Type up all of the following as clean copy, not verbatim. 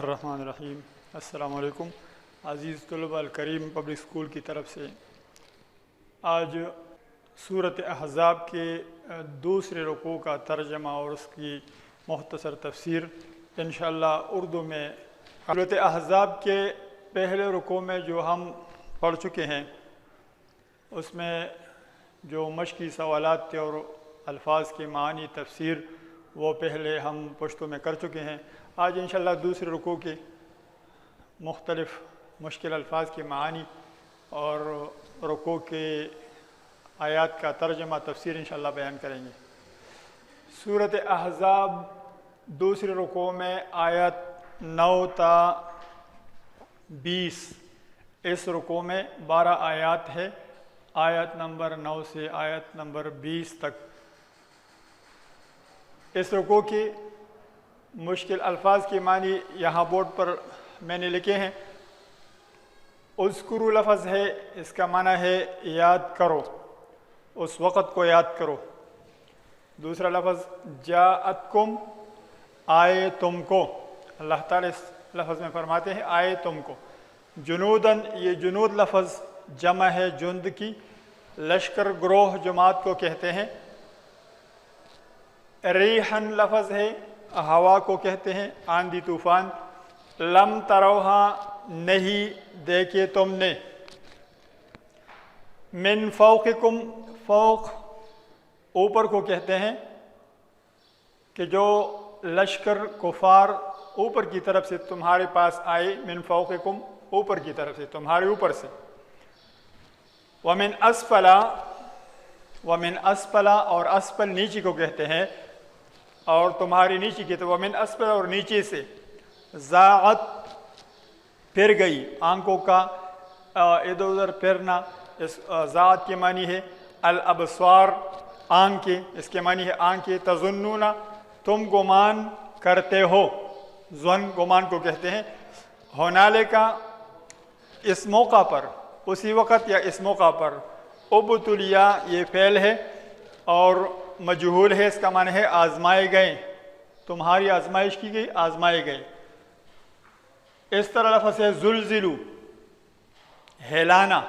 الرحمن الرحیم۔ السلام علیکم عزیز طلباء الکریم پبلک اسکول کی طرف سے آج سورۃ احزاب کے دوسرے رکوع کا ترجمہ اور اس کی مختصر تفسیر انشاءاللہ اردو میں۔ سورۃ احزاب کے پہلے رکوع میں جو ہم پڑھ چکے ہیں اس میں جو مشقی سوالات تھے اور الفاظ کی معنی تفسیر وہ پہلے ہم پشتوں میں کر چکے ہیں۔ آج انشاءاللہ دوسرے رکوع کے مختلف مشکل الفاظ کی معانی اور رکوع کے آیات کا ترجمہ تفسیر انشاءاللہ بیان کریں گے۔ سورۃ احزاب دوسرے رکوع میں آیت 9 تا 20، اس رکوع میں 12 آیات ہے، آیت نمبر 9 سے آیت نمبر 20 تک۔ اس رکوع کی مشکل الفاظ کی معنی یہاں بورڈ پر میں نے لکھے ہیں۔ اذکروا لفظ ہے، اس کا معنی ہے یاد کرو، اس وقت کو یاد کرو۔ دوسرا لفظ جاءتکم، آئے تم کو، اللہ تعالیٰ اس لفظ میں فرماتے ہیں آئے تم کو۔ جنوداً، یہ جنود لفظ جمع ہے جند کی، لشکر گروہ جماعت کو کہتے ہیں۔ ریحن لفظ ہے، ہوا کو کہتے ہیں، آندھی طوفان۔ لم تروہا، نہیں دیکھے تم نے۔ من فوقکم، فوق اوپر کو کہتے ہیں کہ جو لشکر کفار اوپر کی طرف سے تمہارے پاس آئے، من فوقکم اوپر کی طرف سے، تمہارے اوپر سے۔ ومن اسفلا، ومن اسفلا، اور اسفل نیچے کو کہتے ہیں، اور تمہاری نیچے کی تو ومن اسفل، اور نیچے سے۔ زاغت، پھر گئی، آنکھوں کا ادھر ادھر پھرنا، اس زاغت کے معنی ہے الابصار، آنکھیں، اس کے معنی ہے آنکھیں۔ تظنون، تم گمان کرتے ہو، ظن گمان کو کہتے ہیں۔ ہنالکا، اس موقع پر، اسی وقت یا اس موقع پر۔ ابتلیا، یہ فعل ہے اور مجہول ہے، اس کا معنی ہے آزمائے گئے، تمہاری آزمائش کی گئی، آزمائے گئے۔ اس طرح لفظ ہے زلزلو، ہلانا،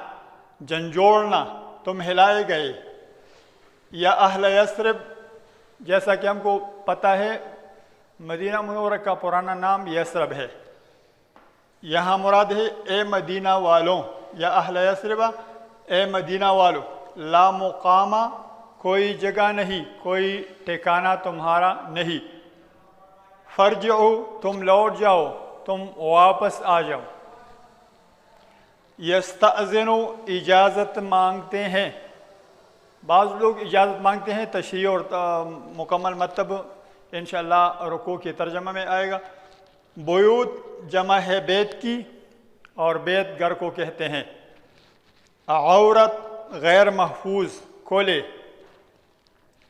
جھنجھوڑنا، تم ہلائے گئے۔ یا اہل یثرب، جیسا کہ ہم کو پتہ ہے مدینہ منورہ کا پرانا نام یثرب ہے، یہاں مراد ہے اے مدینہ والوں، یا اہل یثرب، اے مدینہ والوں۔ لا مقامہ، کوئی جگہ نہیں، کوئی ٹھکانہ تمہارا نہیں۔ فرجعو، تم لوٹ جاؤ، تم واپس آ جاؤ۔ یستأذنو، اجازت مانگتے ہیں، بعض لوگ اجازت مانگتے ہیں، تشریح اور مکمل مطلب انشاءاللہ رکوع کے ترجمہ میں آئے گا۔ بیوت، جمع ہے بیت کی، اور بیت گھر کو کہتے ہیں۔ عورت، غیر محفوظ، کھولے۔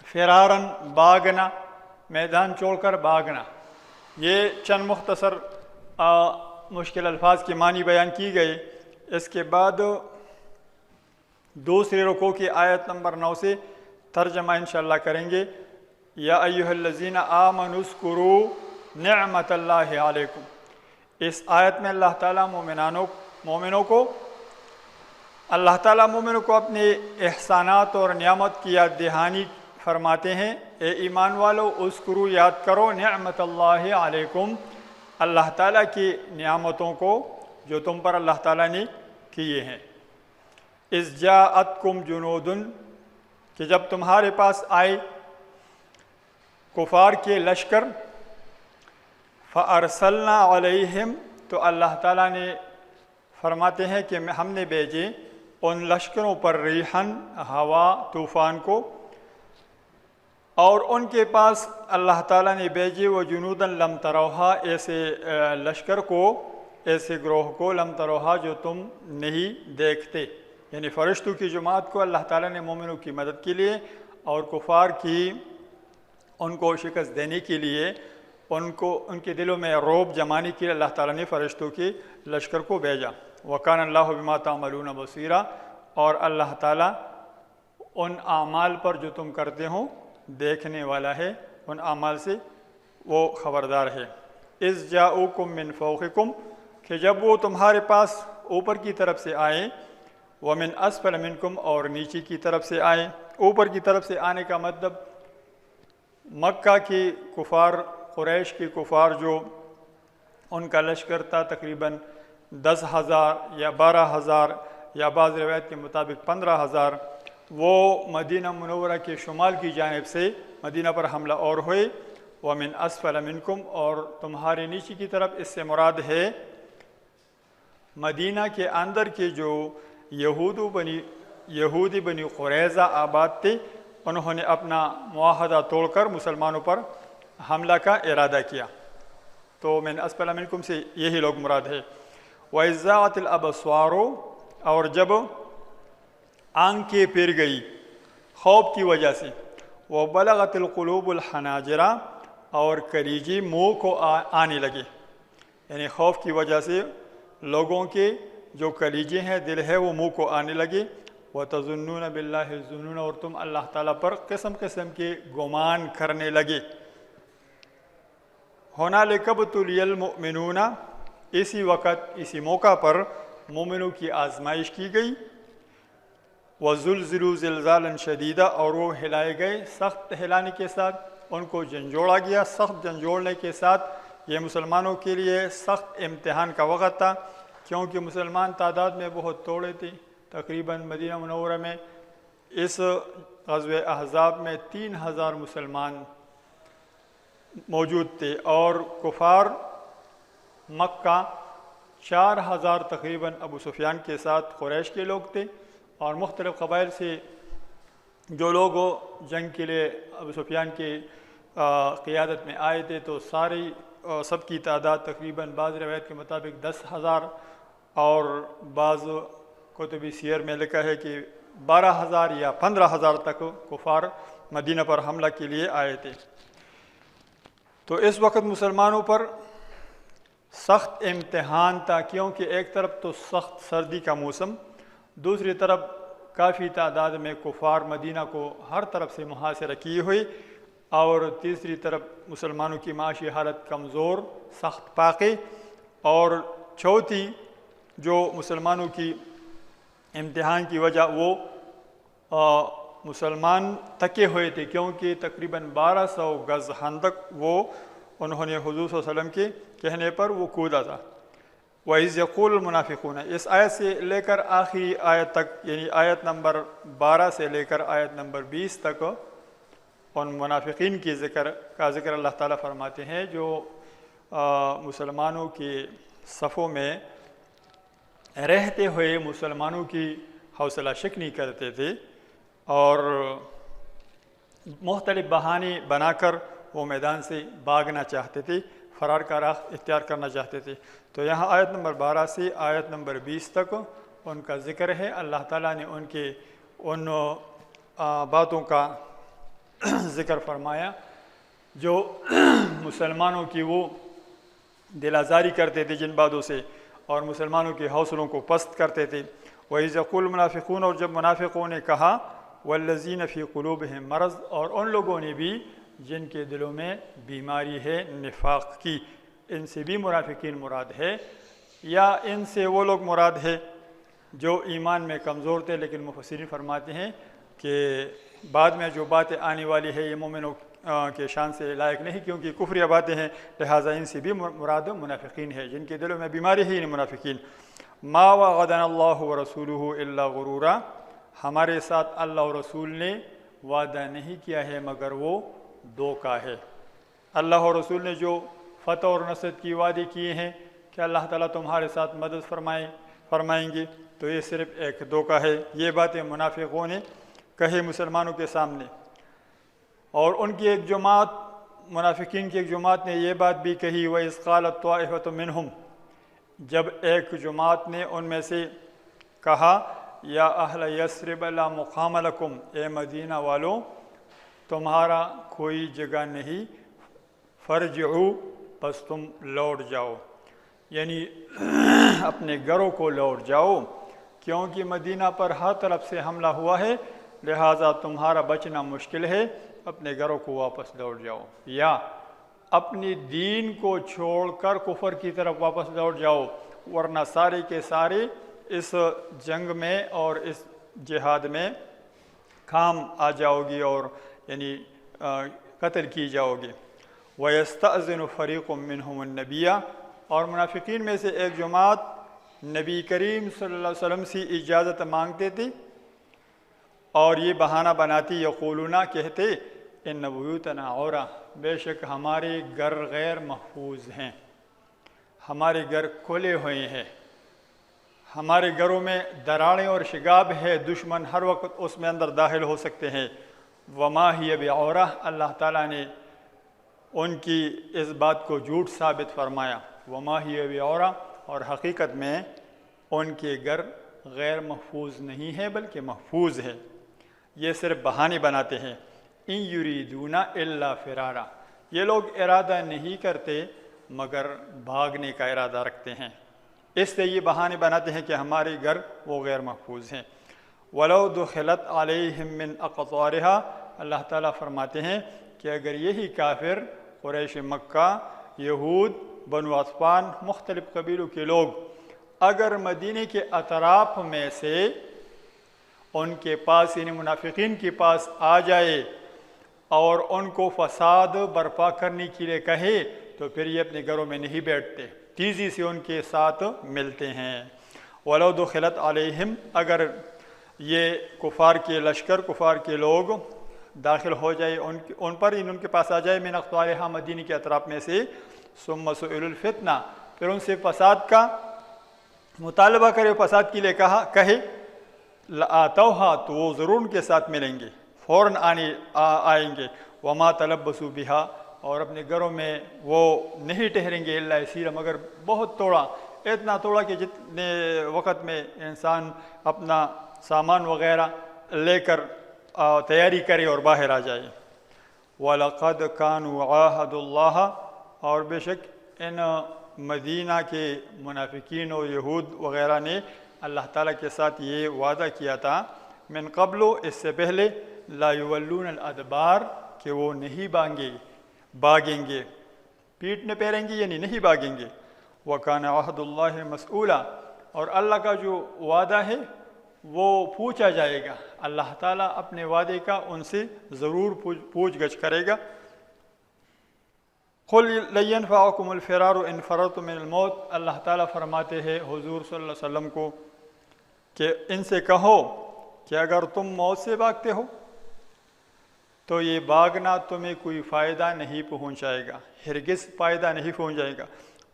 فرارن، بھاگنا، میدان چھوڑ کر بھاگنا۔ یہ چند مختصر مشکل الفاظ کی معنی بیان کی گئی۔ اس کے بعد دوسرے رکوع کی آیت نمبر 9 سے ترجمہ انشاءاللہ کریں گے۔ یا ایھا الذین آمنوا اذکروا نعمت اللہ علیکم۔ اس آیت میں اللہ تعالیٰ مومنوں کو اپنے احسانات اور نعمت کی یاد دہانی فرماتے ہیں۔ اے ایمان والو، اذکروا، یاد کرو، نعمت اللہ علیکم، اللہ تعالیٰ کی نعمتوں کو جو تم پر اللہ تعالیٰ نے کیے ہیں۔ اذ جاءتکم جنود، کہ جب تمہارے پاس آئے کفار کے لشکر۔ فارسلنا علیہم، تو اللہ تعالیٰ نے فرماتے ہیں کہ ہم نے بھیجے ان لشکروں پر ریحن، ہوا، طوفان کو، اور ان کے پاس اللہ تعالیٰ نے بھیجے وہ جنوداً لم تروہا، ایسے لشکر کو، ایسے گروہ کو، لم تروہا، جو تم نہیں دیکھتے، یعنی فرشتوں کی جماعت کو اللہ تعالیٰ نے مومنوں کی مدد کے لیے اور کفار کی ان کو شکست دینے کے لیے، ان کے دلوں میں رعب جمانے کے لیے اللہ تعالیٰ نے فرشتوں کے لشکر کو بھیجا۔ وَكَانَ اللَّهُ بِمَا تَعْمَلُونَ بَصِيرًا، اور اللہ تعالیٰ ان اعمال پر جو تم کرتے ہو دیکھنے والا ہے، ان اعمال سے وہ خبردار ہے۔ اذ جاؤکم من فوقکم کہ جب وہ تمہارے پاس اوپر کی طرف سے آئیں، ومن اسفل منکم اور نیچے کی طرف سے آئیں۔ اوپر کی طرف سے آنے کا مطلب مکہ کے کفار، قریش کے کفار جو ان کا لشکر تھا تقریباً 10,000 یا 12,000 یا بعض روایت کے مطابق 15,000، وہ مدینہ منورہ کے شمال کی جانب سے مدینہ پر حملہ اور ہوئے۔ ومن اسفل منکم اور تمہارے نیچے کی طرف، اس سے مراد ہے مدینہ کے اندر کے جو یہودی بنی قریظہ آباد تھے، انہوں نے اپنا معاہدہ توڑ کر مسلمانوں پر حملہ کا ارادہ کیا، تو من اسفل منکم سے یہی لوگ مراد ہے۔ وَإِذْ زَاغَتِ الْأَبْصَارُ اور جب آنکھیں پھر گئی خوف کی وجہ سے، وَبَلَغَتِ الْقُلُوبُ الْحَنَاجِرَ اور کلیجے منہ کو آنے لگے، یعنی خوف کی وجہ سے لوگوں کے جو کلیجے ہیں، دل ہے، وہ منہ کو آنے لگے۔ وَتَظُنُّونَ بِاللَّهِ الظُّنُونَ اور تم اللہ تعالیٰ پر قسم قسم کے گمان کرنے لگے۔ هُنَالِكَ ابْتُلِيَ الْمُؤْمِنُونَ اسی وقت، اسی موقع پر مومنوں کی آزمائش کی گئی۔ وَزُلْزِلُوا زِلْزَالًا شَدِيدًا اور وہ ہلائے گئے سخت ہلانے کے ساتھ، ان کو جھنجھوڑا گیا سخت جھنجھوڑنے کے ساتھ۔ یہ مسلمانوں کے لیے سخت امتحان کا وقت تھا، کیونکہ مسلمان تعداد میں بہت تھوڑے تھے۔ تقریباً مدینہ منورہ میں اس غزوہ احزاب میں 3,000 مسلمان موجود تھے، اور کفار مکہ 4,000 تقریباً ابو سفیان کے ساتھ قریش کے لوگ تھے، اور مختلف قبائل سے جو لوگ جنگ کے لیے ابو سفیان کی قیادت میں آئے تھے، تو سب کی تعداد تقریباً بعض روایت کے مطابق 10,000 اور بعض کتبی سیر میں لکھا ہے کہ 12,000 یا 15,000 تک کفار مدینہ پر حملہ کے لیے آئے تھے۔ تو اس وقت مسلمانوں پر سخت امتحان تھا، کیونکہ ایک طرف تو سخت سردی کا موسم، دوسری طرف کافی تعداد میں کفار مدینہ کو ہر طرف سے محاصرہ کیے ہوئے، اور تیسری طرف مسلمانوں کی معاشی حالت کمزور، سخت فاقے، اور چوتھی جو مسلمانوں کی امتحان کی وجہ وہ مسلمان تکے ہوئے تھے، کیونکہ تقریباً 1200 گز خندق وہ انہوں نے حضور صلی اللہ علیہ وسلم کے کہنے پر وہ کودا تھا۔ وَإِذْ يَقُولُ الْمُنَافِقُونَ اس آیت سے لے کر آخری آیت تک، یعنی آیت نمبر 12 سے لے کر آیت نمبر 20 تک ان منافقین کی ذکر اللہ تعالیٰ فرماتے ہیں جو مسلمانوں کے صفوں میں رہتے ہوئے مسلمانوں کی حوصلہ شکنی کرتے تھے، اور مختلف بہانے بنا کر وہ میدان سے بھاگنا چاہتے تھے، فرار کا راہ اختیار کرنا چاہتے تھے۔ تو یہاں آیت نمبر 12 سے آیت نمبر 20 تک ان کا ذکر ہے۔ اللہ تعالیٰ نے ان باتوں کا ذکر فرمایا جو مسلمانوں کی وہ دل آزاری کرتے تھے جن باتوں سے، اور مسلمانوں کے حوصلوں کو پست کرتے تھے۔ وَإِذْ يَقُولُ الْمُنَافِقُونَ اور جب منافقوں نے کہا، وَالَّذِينَ فِي قُلُوبِهِمْ مرض اور ان لوگوں نے بھی جن کے دلوں میں بیماری ہے نفاق کی، ان سے بھی منافقین مراد ہے، یا ان سے وہ لوگ مراد ہے جو ایمان میں کمزور تھے، لیکن مفسرین فرماتے ہیں کہ بعد میں جو باتیں آنے والی ہے یہ مومنوں کے شان سے لائق نہیں، کیونکہ کفریہ باتیں ہیں، لہٰذا ان سے بھی مراد منافقین ہے جن کے دلوں میں بیماری ہے، ان منافقین۔ ما وعدنا اللہ ورسولہ الا غرورا ہمارے ساتھ اللہ اور رسول نے وعدہ نہیں کیا ہے مگر وہ دھوکہ ہے۔ اللہ اور رسول نے جو فتح اور نصرت کی وعدے کیے ہیں کہ اللہ تعالیٰ تمہارے ساتھ مدد فرمائیں گے، تو یہ صرف ایک دھوکہ ہے۔ یہ باتیں منافقوں نے کہے مسلمانوں کے سامنے، اور ان کی ایک جماعت، منافقین کی ایک جماعت نے یہ بات بھی کہی، وَإِذْ قَالَتْ طَائِفَةٌ مِّنْهُمْ جب ایک جماعت نے ان میں سے کہا، یا اہل یثرب لا مقام لکم اے مدینہ والوں تمہارا کوئی جگہ نہیں، فرجعوا پس تم لوٹ جاؤ، یعنی اپنے گھروں کو لوٹ جاؤ، کیونکہ مدینہ پر ہر طرف سے حملہ ہوا ہے، لہٰذا تمہارا بچنا مشکل ہے، اپنے گھروں کو واپس لوٹ جاؤ۔ یا اپنی دین کو چھوڑ کر کفر کی طرف واپس لوٹ جاؤ، ورنہ سارے کے سارے اس جنگ میں اور اس جہاد میں کام آ جاؤ گی اور یعنی قتل کی جاؤ گے۔ وَيَسْتَأْذِنُ فَرِيقٌ مِّنْهُمُ النَّبِيَّ، اور منافقین میں سے ایک جماعت نبی کریم صلی اللہ علیہ وسلم سے اجازت مانگتے تھے اور یہ بہانہ بناتی، یقولون کہتے، ان بیوتنا عورہ، بے شک ہمارے گھر غیر محفوظ ہیں، ہمارے گھر کھلے ہوئے ہیں، ہمارے گھروں میں دراڑیں اور شگاب ہے، دشمن ہر وقت اس میں اندر داخل ہو سکتے ہیں۔ وما ہی بعورہ، اللہ تعالیٰ نے ان کی اس بات کو جھوٹ ثابت فرمایا، وما ہی بعورہ، اور حقیقت میں ان کے گھر غیر محفوظ نہیں ہے بلکہ محفوظ ہے، یہ صرف بہانے بناتے ہیں۔ ان یریدون الا فرارا، یہ لوگ ارادہ نہیں کرتے مگر بھاگنے کا ارادہ رکھتے ہیں، اس لیے یہ بہانے بناتے ہیں کہ ہمارے گھر وہ غیر محفوظ ہیں۔ وَلَوْ دُخِلَتْ عَلَيْهِمْ مِنْ أَقْطَارِهَا، اللہ تعالیٰ فرماتے ہیں کہ اگر یہی کافر قریش مکہ، یہود، بنو غطفان، مختلف قبیلوں کے لوگ اگر مدینے کے اطراف میں سے ان کے پاس یعنی منافقین کے پاس آ جائے اور ان کو فساد برپا کرنے کے لیے کہے تو پھر یہ اپنے گھروں میں نہیں بیٹھتے، تیزی سے ان کے ساتھ ملتے ہیں۔ وَلَوْ دُخِلَتْ عَلَيْهِمْ، اگر یہ کفار کے لشکر، کفار کے لوگ داخل ہو جائے ان پر، ان کے پاس آ جائے، من اقطارها، مدینے کے اطراف میں سے، ثم سئلوا الفتنہ، پھر ان سے فساد کا مطالبہ کرے، فساد کے لیے کہے، لآتوها، تو وہ ضرور ان کے ساتھ ملیں گے، فوراً آئیں گے، وما تلبسوا بها، اور اپنے گھروں میں وہ نہیں ٹھہریں گے، الا یسیرا، مگر بہت تھوڑا، اتنا تھوڑا کہ جتنے وقت میں انسان اپنا سامان وغیرہ لے کر تیاری کرے اور باہر آ جائے۔ وَلَقَدْ كَانُوا عَاهَدُوا اللَّهَ، اور بے شک ان مدینہ کے منافقین اور یہود وغیرہ نے اللہ تعالیٰ کے ساتھ یہ وعدہ کیا تھا، من قبل، اس سے پہلے، لا یولون الادبار، کہ وہ نہیں بھاگیں گے، پیٹ نہ پھیریں گے یعنی نہیں بھاگیں گے۔ وَكَانَ عَهْدُ اللَّهِ مَسْئُولًا، اور اللہ کا جو وعدہ ہے وہ پوچھا جائے گا، اللہ تعالیٰ اپنے وعدے کا ان سے ضرور پوچھ گچھ کرے گا۔ قُلْ لَن يَنْفَعَكُمُ الْفِرَارُ إِنْ فَرَرْتُم مِّنَ الْمَوْتِ، اللہ تعالیٰ فرماتے ہیں حضور صلی اللہ علیہ وسلم کو کہ ان سے کہو کہ اگر تم موت سے بھاگتے ہو تو یہ بھاگنا تمہیں کوئی فائدہ نہیں پہنچائے گا، ہرگز فائدہ نہیں پہنچائے گا۔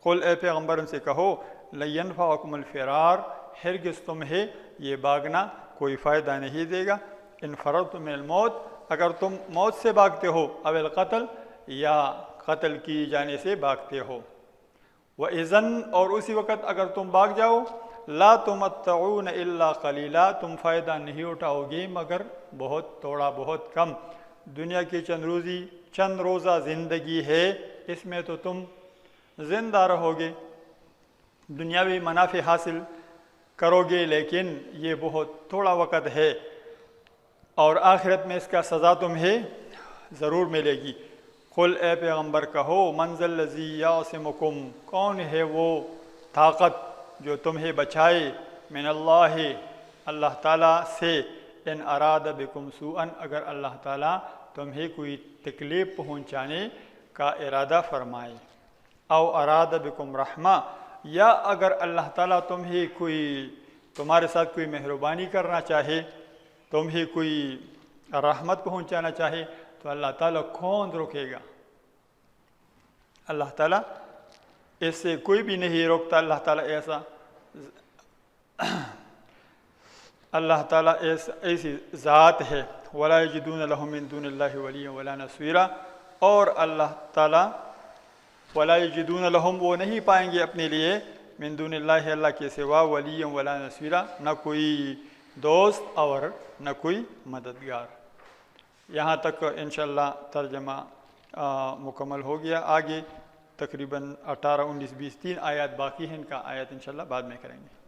قل، اے پیغمبر ان سے کہو، لن ينفعكم الفرار، ہرگز تمہیں یہ بھاگنا کوئی فائدہ نہیں دے گا، ان فررتم من الموت، اگر تم موت سے بھاگتے ہو، او القتل، یا قتل کی جانے سے بھاگتے ہو۔ وَإِذًا، اور اسی وقت اگر تم بھاگ جاؤ، لا تمتعون الا قلیلا، تم فائدہ نہیں اٹھاؤ گے مگر بہت تھوڑا، بہت کم۔ دنیا کی چند روزہ زندگی ہے، اس میں تو تم زندہ رہو گے، دنیاوی منافع حاصل کرو گے، لیکن یہ بہت تھوڑا وقت ہے اور آخرت میں اس کا سزا تمہیں ضرور ملے گی۔ قل، اے پیغمبر کہو، من ذا الذی یعصمکم، کون ہے وہ طاقت جو تمہیں بچائے، من اللہ، اللہ تعالیٰ سے، ان اراد بکم سوءا، اگر اللہ تعالیٰ تمہیں کوئی تکلیف پہنچانے کا ارادہ فرمائے، او اراد بکم رحمہ، یا اگر اللہ تعالیٰ تمہارے ساتھ کوئی مہربانی کرنا چاہے، تمہیں کوئی رحمت پہنچانا چاہے، تو اللہ تعالیٰ کون روکے گا؟ اللہ تعالیٰ اس سے کوئی بھی نہیں روکتا۔ اللہ تعالیٰ ایسی ذات ہے۔ وَلَا يَجِدُونَ لَهُم مِّن دُونِ اللَّهِ وَلِيًّا وَلَا نَصِيرًا، اور اللہ تعالیٰ وَلَا يَجِدُونَ لَهُم، وہ نہیں پائیں گے اپنے لیے، من دون اللہ، اللہ کے سوا، وَلِيًّا وَلَا نَصِيرًا، نہ کوئی دوست اور نہ کوئی مددگار۔ یہاں تک انشاءاللہ ترجمہ مکمل ہو گیا۔ آگے تقریباً 18، 19، 20، 3 آیات باقی ہیں، ان کا آیات انشاءاللہ بعد میں کریں گے۔